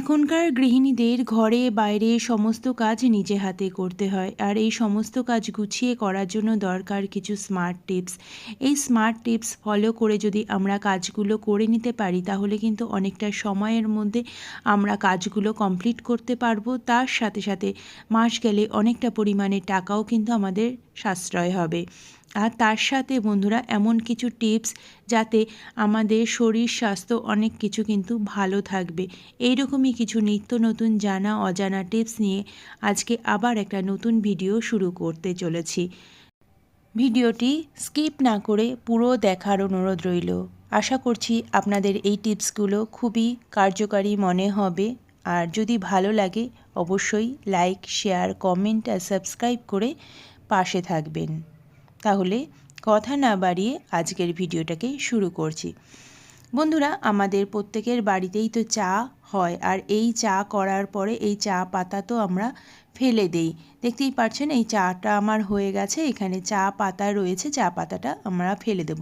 এখনকার গৃহিণীদের ঘরে বাইরে সমস্ত কাজ নিজে হাতে করতে হয়, আর এই সমস্ত কাজ গুছিয়ে করার জন্য দরকার কিছু স্মার্ট টিপস। এই স্মার্ট টিপস ফলো করে যদি আমরা কাজগুলো করে নিতে পারি তাহলে কিন্তু অনেকটা সময়ের মধ্যে আমরা কাজগুলো কমপ্লিট করতে পারবো। তার সাথে সাথে মাস গেলে অনেকটা পরিমাণে টাকাও কিন্তু আমাদের সাশ্রয় হবে। আর তার সাথে বন্ধুরা এমন কিছু টিপস যাতে আমাদের শরীর স্বাস্থ্য অনেক কিছু কিন্তু ভালো থাকবে, এইরকমই কিছু নিত্য নতুন জানা অজানা টিপস নিয়ে আজকে আবার একটা নতুন ভিডিও শুরু করতে চলেছি। ভিডিওটি স্কিপ না করে পুরো দেখার অনুরোধ রইল। আশা করছি আপনাদের এই টিপসগুলো খুবই কার্যকারী মনে হবে। আর যদি ভালো লাগে অবশ্যই লাইক, শেয়ার, কমেন্ট আর সাবস্ক্রাইব করে পাশে থাকবেন। তাহলে কথা না বাড়িয়ে আজকের ভিডিওটাকে শুরু করছি। বন্ধুরা, আমাদের প্রত্যেকের বাড়িতেই তো চা হয়, আর এই চা করার পরে এই চা পাতা তো আমরা ফেলে দেই। দেখতেই পাচ্ছেন এই চাটা আমার হয়ে গেছে, এখানে চা পাতা রয়েছে, চা পাতাটা আমরা ফেলে দেব।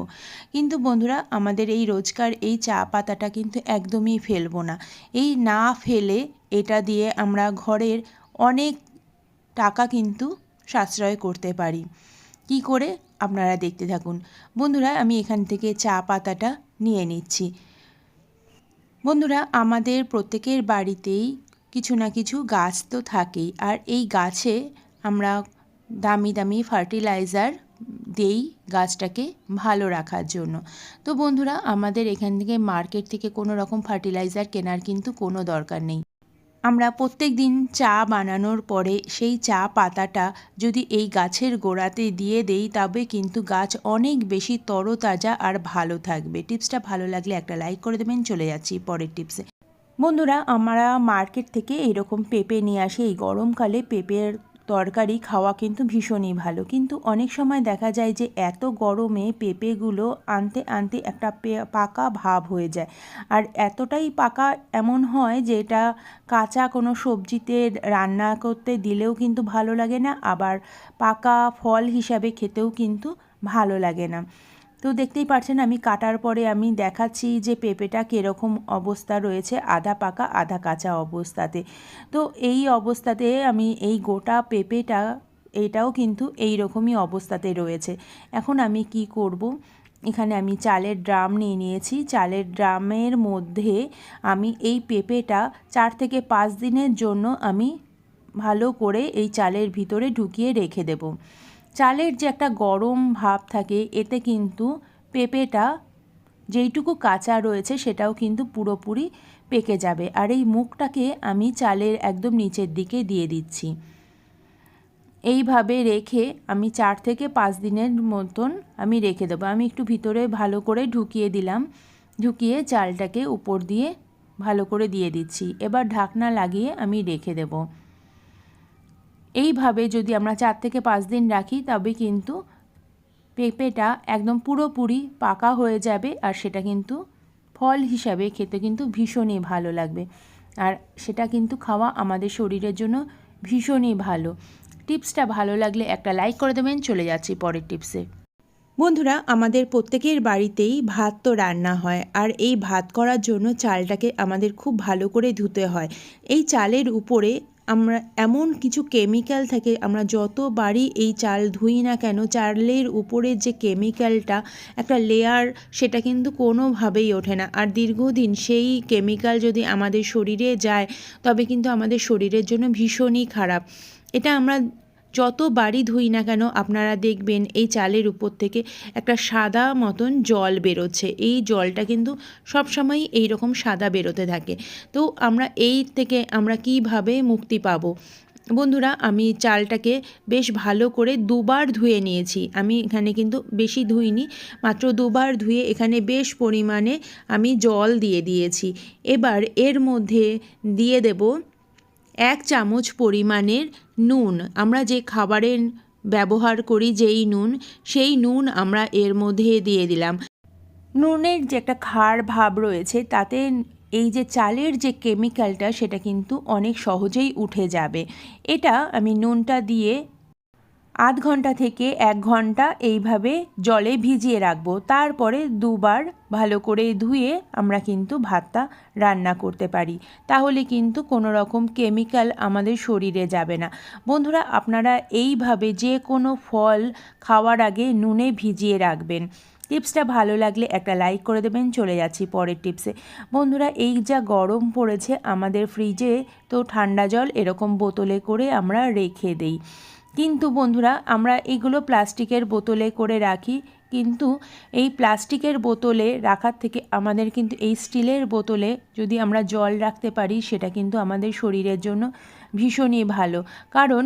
কিন্তু বন্ধুরা, আমাদের এই রোজকার এই চা পাতাটা কিন্তু একদমই ফেলবো না। এই না ফেলে এটা দিয়ে আমরা ঘরের অনেক টাকা কিন্তু সাশ্রয় করতে পারি। কি করে আপনারা দেখতে থাকুন। বন্ধুরা, আমি এখান থেকে চা পাতাটা নিয়ে নিচ্ছি। বন্ধুরা, আমাদের প্রত্যেকের বাড়িতেই কিছু না কিছু গাছ তো থাকেই, আর এই গাছে আমরা দামি দামি ফার্টিলাইজার দেই গাছটাকে ভালো রাখার জন্য। তো বন্ধুরা, আমাদের এখান থেকে মার্কেট থেকে কোনো রকম ফার্টিলাইজার কেনার কিন্তু কোনো দরকার নেই। আমরা প্রত্যেক দিন চা বানানোর পরে সেই চা পাতাটা যদি এই গাছের গোড়াতে দিয়ে দেই তবে কিন্তু গাছ অনেক বেশি তরতাজা আর ভালো থাকবে। টিপসটা ভালো লাগলে একটা লাইক করে দেবেন। চলে যাচ্ছি পরের টিপসে। বন্ধুরা, আমরা মার্কেট থেকে এইরকম পেঁপে নিয়ে আসি। এই গরমকালে পেঁপের তরকারি খাওয়া কিন্তু ভীষণই ভালো, কিন্তু অনেক সময় দেখা যায় যে এত গরমে পেঁপেগুলো আনতে আনতে একটা পাকা ভাব হয়ে যায়, আর এতটাই পাকা এমন হয় যে এটা কাঁচা কোনো সবজিতে রান্না করতে দিলেও কিন্তু ভালো লাগে না, আবার পাকা ফল হিসাবে খেতেও কিন্তু ভালো লাগে না। তো দেখতেই পাচ্ছেন আমি কাটার পরে আমি দেখাচ্ছি যে পেঁপেটা কীরকম অবস্থা রয়েছে, আধা পাকা আধা কাঁচা অবস্থাতে। তো এই অবস্থাতে আমি এই গোটা পেঁপেটা এটাও কিন্তু এই রকমই অবস্থাতে রয়েছে। এখন আমি কি করব, এখানে আমি চালের ড্রাম নিয়ে নিয়েছি। চালের ড্রামের মধ্যে আমি এই পেঁপেটা 4 থেকে 5 দিনের জন্য আমি ভালো করে এই চালের ভিতরে ঢুকিয়ে রেখে দেব। চালের যে একটা গরম ভাব থাকে এতে কিন্তু পেঁপেটা যেইটুকু কাঁচা রয়েছে সেটাও কিন্তু পুরোপুরি পেকে যাবে। আর এই মুখটাকে আমি চালের একদম নিচের দিকে দিয়ে দিচ্ছি। এইভাবে রেখে আমি 4 থেকে 5 দিনের মতন আমি রেখে দেবো। আমি একটু ভিতরে ভালো করে ঢুকিয়ে দিলাম, ঢুকিয়ে চালটাকে উপর দিয়ে ভালো করে দিয়ে দিচ্ছি। এবার ঢাকনা লাগিয়ে আমি রেখে দেবো। এইভাবে যদি আমরা 4 থেকে 5 দিন রাখি তবে কিন্তু পেঁপেটা একদম পুরোপুরি পাকা হয়ে যাবে, আর সেটা কিন্তু ফল হিসাবে খেতে কিন্তু ভীষণই ভালো লাগবে, আর সেটা কিন্তু খাওয়া আমাদের শরীরের জন্য ভীষণই ভালো। টিপসটা ভালো লাগলে একটা লাইক করে দেবেন। চলে যাচ্ছি পরের টিপসে। বন্ধুরা, আমাদের প্রত্যেকের বাড়িতেই ভাত তো রান্না হয়, আর এই ভাত করার জন্য চালটাকে আমাদের খুব ভালো করে ধুতে হয়। এই চালের উপরে আমরা এমন কিছু কেমিক্যাল থাকে, আমরা যতবারই এই চাল ধুই না কেন চালের উপরে যে কেমিক্যালটা একটা লেয়ার সেটা কিন্তু কোনোভাবেই ওঠে না, আর দীর্ঘদিন সেই কেমিক্যাল যদি আমাদের শরীরে যায় তবে কিন্তু আমাদের শরীরের জন্য ভীষণই খারাপ। এটা আমরা যতবারই ধুই না কেন আপনারা দেখবেন এই চালের উপর থেকে একটা সাদা মতন জল বেরোচ্ছে। এই জলটা কিন্তু সবসময়ই এইরকম সাদা বেরোতে থাকে। তো আমরা এই থেকে আমরা কিভাবে মুক্তি পাবো? বন্ধুরা, আমি চালটাকে বেশ ভালো করে 2 বার ধুয়ে নিয়েছি। আমি এখানে কিন্তু বেশি ধুইনি, মাত্র 2 বার ধুয়ে এখানে বেশ পরিমাণে আমি জল দিয়ে দিয়েছি। এবার এর মধ্যে দিয়ে দেব 1 চামচ পরিমাণের নুন। আমরা যে খাবারে ব্যবহার করি যেই নুন, সেই নুন আমরা এর মধ্যে দিয়ে দিলাম। নুনের যে একটা ক্ষার ভাব রয়েছে তাতে এই যে চালের যে কেমিক্যালটা সেটা কিন্তু অনেক সহজেই উঠে যাবে। এটা আমি নুনটা দিয়ে আধ ঘন্টা থেকে 1 ঘন্টা এইভাবে জলে ভিজিয়ে রাখবো। তারপরে দুবার ভালো করে ধুয়ে আমরা কিন্তু ভাতটা রান্না করতে পারি। তাহলে কিন্তু কোনো রকম কেমিক্যাল আমাদের শরীরে যাবে না। বন্ধুরা, আপনারা এইভাবে যে কোনো ফল খাওয়ার আগে নুনে ভিজিয়ে রাখবেন। টিপসটা ভালো লাগলে একটা লাইক করে দেবেন। চলে যাচ্ছি পরের টিপসে। বন্ধুরা, এই যা গরম পড়েছে, আমাদের ফ্রিজে তো ঠান্ডা জল এরকম বোতলে করে আমরা রেখে দেই। কিন্তু বন্ধুরা, আমরা এগুলো প্লাস্টিকের বোতলে করে রাখি, কিন্তু এই প্লাস্টিকের বোতলে রাখার থেকে আমাদের কিন্তু এই স্টিলের বোতলে যদি আমরা জল রাখতে পারি, সেটা কিন্তু আমাদের শরীরের জন্য ভীষণই ভালো। কারণ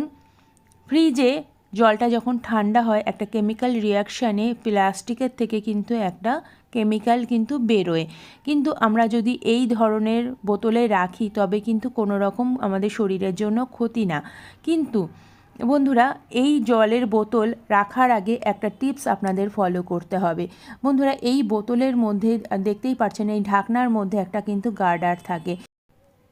ফ্রিজে জলটা যখন ঠান্ডা হয়, একটা কেমিক্যাল রিয়াকশানে প্লাস্টিকের থেকে কিন্তু একটা কেমিক্যাল কিন্তু বেরোয়। কিন্তু আমরা যদি এই ধরনের বোতলে রাখি, তবে কিন্তু কোনো রকম আমাদের শরীরের জন্য ক্ষতি না। কিন্তু বন্ধুরা, এই জলের বোতল রাখার আগে একটা টিপস আপনাদের ফলো করতে হবে। বন্ধুরা, এই বোতলের মধ্যে দেখতেই পাচ্ছেন, এই ঢাকনার মধ্যে একটা কিন্তু গার্ডার থাকে।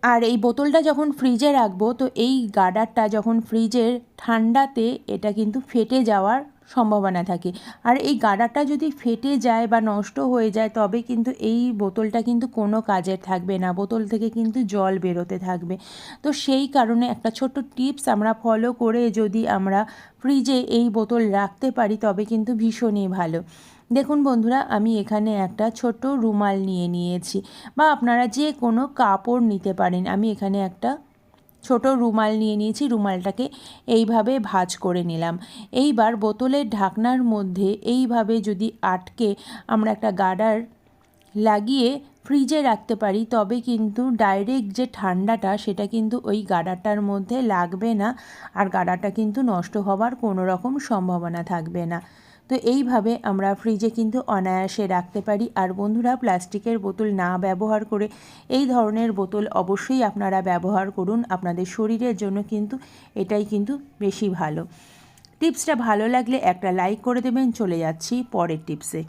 আর এই বোতলটা যখন ফ্রিজে রাখবো, তো এই গার্ডারটা যখন ফ্রিজের ঠান্ডাতে এটা কিন্তু ফেটে যাওয়ার সম্ভাবনা থাকে। আর এই গার্ডারটা যদি ফেটে যায় বা নষ্ট হয়ে যায়, তবে কিন্তু এই বোতলটা কিন্তু কোনো কাজের থাকবে না, বোতল থেকে কিন্তু জল বেরোতে থাকবে। তো সেই কারণে একটা ছোট্ট টিপস আমরা ফলো করে যদি আমরা ফ্রিজে এই বোতল রাখতে পারি, তবে কিন্তু ভীষণই ভালো। দেখুন বন্ধুরা, আমি এখানে একটা ছোট রুমাল নিয়ে নিয়েছি, বা আপনারা যে কোনো কাপড় নিতে পারেন। আমি এখানে একটা ছোট রুমাল নিয়ে নিয়েছি, রুমালটাকে এইভাবে ভাঁজ করে নিলাম। এইবার বোতলের ঢাকনার মধ্যে এইভাবে যদি আটকে আমরা একটা গার্ডার লাগিয়ে ফ্রিজে রাখতে পারি, তবে কিন্তু ডাইরেক্ট যে ঠান্ডাটা সেটা কিন্তু ওই গার্ডারটার মধ্যে লাগবে না, আর গার্ডারটা কিন্তু নষ্ট হওয়ার কোনো রকম সম্ভাবনা থাকবে না। তো এইভাবে আমরা ফ্রিজে কিন্তু অনায়াসে রাখতে পারি। আর বন্ধুরা, প্লাস্টিকের বোতল না ব্যবহার করে এই ধরনের বোতল অবশ্যই আপনারা ব্যবহার করুন। আপনাদের শরীরের জন্য কিন্তু এটাই কিন্তু বেশি ভালো। টিপসটা ভালো লাগলে একটা লাইক করে দেবেন। চলে যাচ্ছি পরের টিপসে।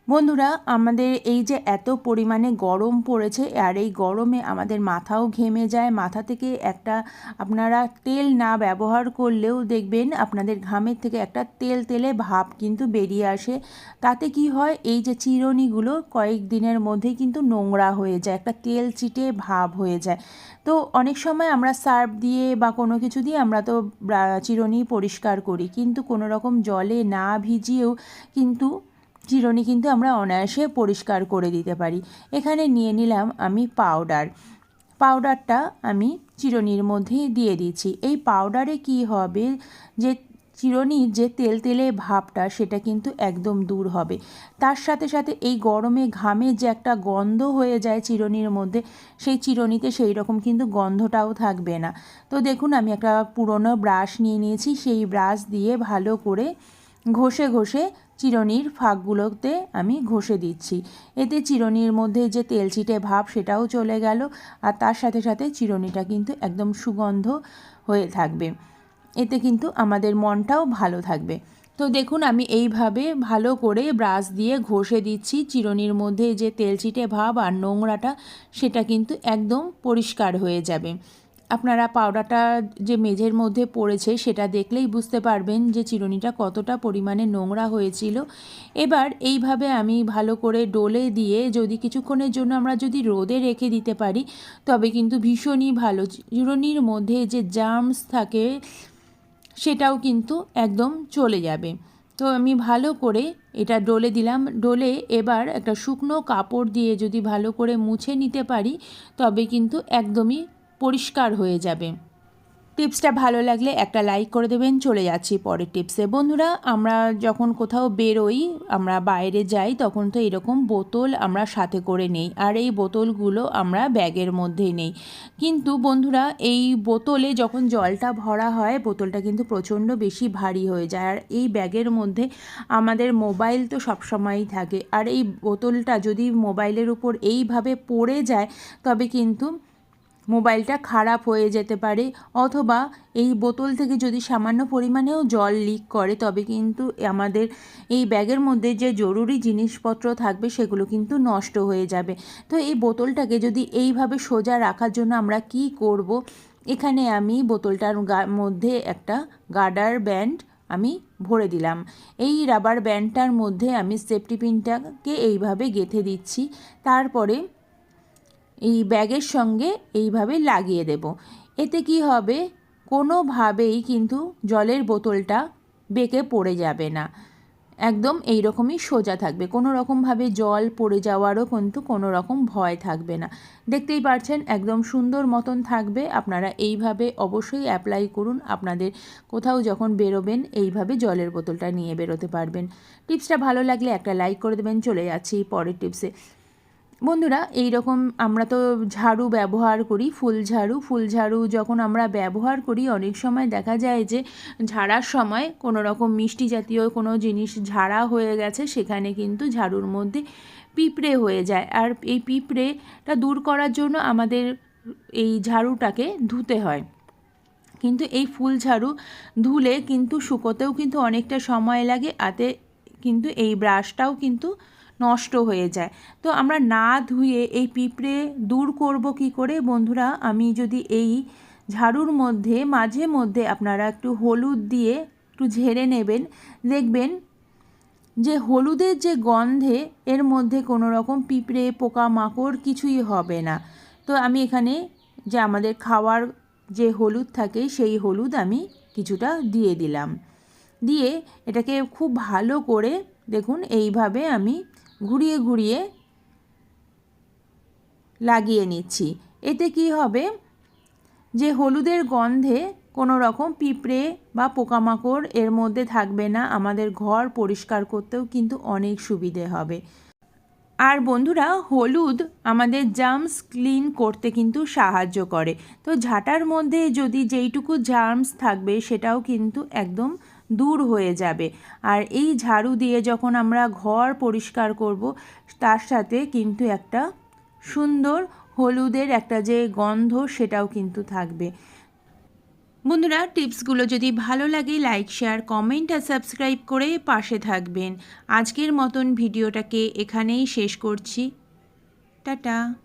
বন্ধুরা, আমাদের এই যে এত পরিমাণে গরম পড়েছে, আর এই গরমে আমাদের মাথাও ঘেমে যায়। মাথা থেকে একটা আপনারা তেল না ব্যবহার করলেও দেখবেন আপনাদের ঘামের থেকে একটা তেল তেলে ভাব কিন্তু বেরিয়ে আসে। তাতে কি হয়, এই যে চিরুনিগুলো কয়েক দিনের মধ্যেই কিন্তু নোংরা হয়ে যায়, একটা তেল চিটে ভাব হয়ে যায়। তো অনেক সময় আমরা সার্ফ দিয়ে বা কোনো কিছু দিয়ে আমরা তো চিরুনি পরিষ্কার করি, কিন্তু কোনো রকম জলে না ভিজিয়েও কিন্তু চিরুনি কিন্তু আমরা অনায়াসে পরিষ্কার করে দিতে পারি। এখানে নিয়ে নিলাম আমি পাউডারটা আমি চিরুনির মধ্যে দিয়ে দিচ্ছি। এই পাউডারে কি হবে, যে চিরুনির যে তেলতেলে ভাবটা সেটা কিন্তু একদম দূর হবে। তার সাথে সাথে এই গরমে ঘামে যে একটা গন্ধ হয়ে যায় চিরুনির মধ্যে, সেই চিরুনিতে সেই রকম কিন্তু গন্ধটাও থাকবে না। তো দেখুন, আমি একটা পুরনো ব্রাশ নিয়ে নিয়েছি, সেই ব্রাশ দিয়ে ভালো করে ঘষে ঘষে চিরুনির ফাঁকগুলোতে আমি ঘষে দিচ্ছি। এতে চিরুনির মধ্যে যে তেলচিটে ভাব সেটাও চলে গেল, আর তার সাথে সাথে চিরুনিটা কিন্তু একদম সুগন্ধ হয়ে থাকবে। এতে কিন্তু আমাদের মনটাও ভালো থাকবে। তো দেখুন, আমি এইভাবে ভালো করে ব্রাশ দিয়ে ঘষে দিচ্ছি। চিরুনির মধ্যে যে তেলচিটে ভাব আর নোংরাটা সেটা কিন্তু একদম পরিষ্কার হয়ে যাবে। আপনারা পাউডারটা যে মেঝের মধ্যে পড়েছে সেটা দেখলেই বুঝতে পারবেন যে চিরুনিটা কতটা পরিমাণে নোংরা হয়েছিল। এবার এইভাবে আমি ভালো করে ডলে দিয়ে যদি কিছুক্ষণের জন্য আমরা যদি রোদে রেখে দিতে পারি, তবে কিন্তু ভীষণই ভালো। চিরুনির মধ্যে যে জার্মস থাকে সেটাও কিন্তু একদম চলে যাবে। তো আমি ভালো করে এটা ডলে দিলাম। ডলে এবার একটা শুকনো কাপড় দিয়ে যদি ভালো করে মুছে নিতে পারি, তবে কিন্তু একদমই পরিষ্কার হয়ে যাবে। টিপসটা ভালো লাগলে একটা লাইক করে দেবেন। চলে যাচ্ছি পরের টিপসে। বন্ধুরা, আমরা যখন কোথাও বেরোই, আমরা বাইরে যাই, তখন তো এরকম বোতল আমরা সাথে করে নেই, আর এই বোতলগুলো আমরা ব্যাগের মধ্যেই নেই। কিন্তু বন্ধুরা, এই বোতলে যখন জলটা ভরা হয়, বোতলটা কিন্তু প্রচণ্ড বেশি ভারী হয়ে যায়, আর এই ব্যাগের মধ্যে আমাদের মোবাইল তো সবসময়ই থাকে। আর এই বোতলটা যদি মোবাইলের উপর এইভাবে পড়ে যায়, তবে কিন্তু মোবাইলটা খারাপ হয়ে যেতে পারে, অথবা এই বোতল থেকে যদি সামান্য পরিমাণেও জল লিক করে, তবে কিন্তু আমাদের এই ব্যাগের মধ্যে যে জরুরি জিনিসপত্র থাকবে সেগুলো কিন্তু নষ্ট হয়ে যাবে। তো এই বোতলটাকে যদি এইভাবে সোজা রাখার জন্য আমরা কি করব, এখানে আমি বোতলটার মধ্যে একটা গার্ডার ব্যান্ড আমি ভরে দিলাম। এই রাবার ব্যান্ডটার মধ্যে আমি সেফটি পিনটাকে এইভাবে গেঁথে দিচ্ছি। তারপরে এই ব্যাগের সঙ্গে এইভাবে লাগিয়ে দেব। এতে কি হবে, কোনোভাবেই কিন্তু জলের বোতলটা বেঁকে পড়ে যাবে না, একদম এই রকমই সোজা থাকবে। কোনো রকমভাবে জল পড়ে যাওয়ারও কিন্তু কোনো রকম ভয় থাকবে না। দেখতেই পাচ্ছেন একদম সুন্দর মতন থাকবে। আপনারা এইভাবে অবশ্যই অ্যাপ্লাই করুন। আপনাদের কোথাও যখন বেরোবেন এইভাবে জলের বোতলটা নিয়ে বেরোতে পারবেন। টিপসটা ভালো লাগলে একটা লাইক করে দেবেন। চলে যাচ্ছি পরের টিপসে। বন্ধুরা, এই রকম আমরা তো ঝাড়ু ব্যবহার করি, ফুল ঝাড়ু যখন আমরা ব্যবহার করি অনেক সময় দেখা যায় যে ঝাড়ার সময় কোনো রকম মিষ্টি জাতীয় কোনো জিনিস ঝাড়া হয়ে গেছে, সেখানে কিন্তু ঝাড়ুর মধ্যে পিঁপড়ে হয়ে যায়। আর এই পিঁপড়েটা দূর করার জন্য আমাদের এই ঝাড়ুটাকে ধুতে হয়। কিন্তু এই ফুল ঝাড়ু ধুলে কিন্তু শুকোতেও কিন্তু অনেকটা সময় লাগে, আতে কিন্তু এই ব্রাশটাও কিন্তু নষ্ট হয়ে যায়। তো আমরা না ধুয়ে এই পিঁপড়ে দূর করব কি করে? বন্ধুরা, আমি যদি এই ঝাড়ুর মধ্যে মাঝে মধ্যে আপনারা একটু হলুদ দিয়ে একটু ঝেড়ে নেবেন, দেখবেন যে হলুদের যে গন্ধে এর মধ্যে কোনো রকম পিঁপড়ে পোকামাকড় কিছুই হবে না। তো আমি এখানে যে আমাদের খাওয়ার যে হলুদ থাকে সেই হলুদ আমি কিছুটা দিয়ে দিলাম। দিয়ে এটাকে খুব ভালো করে দেখুন এইভাবে আমি ঘুরিয়ে ঘুরিয়ে লাগিয়ে নিচ্ছি। এতে কি হবে, যে হলুদের গন্ধে কোনো রকম পিঁপড়ে বা পোকামাকড় এর মধ্যে থাকবে না। আমাদের ঘর পরিষ্কার করতেও কিন্তু অনেক সুবিধে হবে। আর বন্ধুরা, হলুদ আমাদের জার্মস ক্লিন করতে কিন্তু সাহায্য করে। তো ঝাঁটার মধ্যে যদি যেইটুকু জার্মস থাকবে সেটাও কিন্তু একদম দূর হয়ে যাবে। আর এই ঝাড়ু দিয়ে যখন আমরা ঘর পরিষ্কার করব, তার সাথে কিন্তু একটা সুন্দর হলুদের একটা যে গন্ধ সেটাও কিন্তু থাকবে। বন্ধুরা, টিপসগুলো যদি ভালো লাগে লাইক, শেয়ার, কমেন্ট আর সাবস্ক্রাইব করে পাশে থাকবেন। আজকের মতন ভিডিওটাকে এখানেই শেষ করছি। টাটা।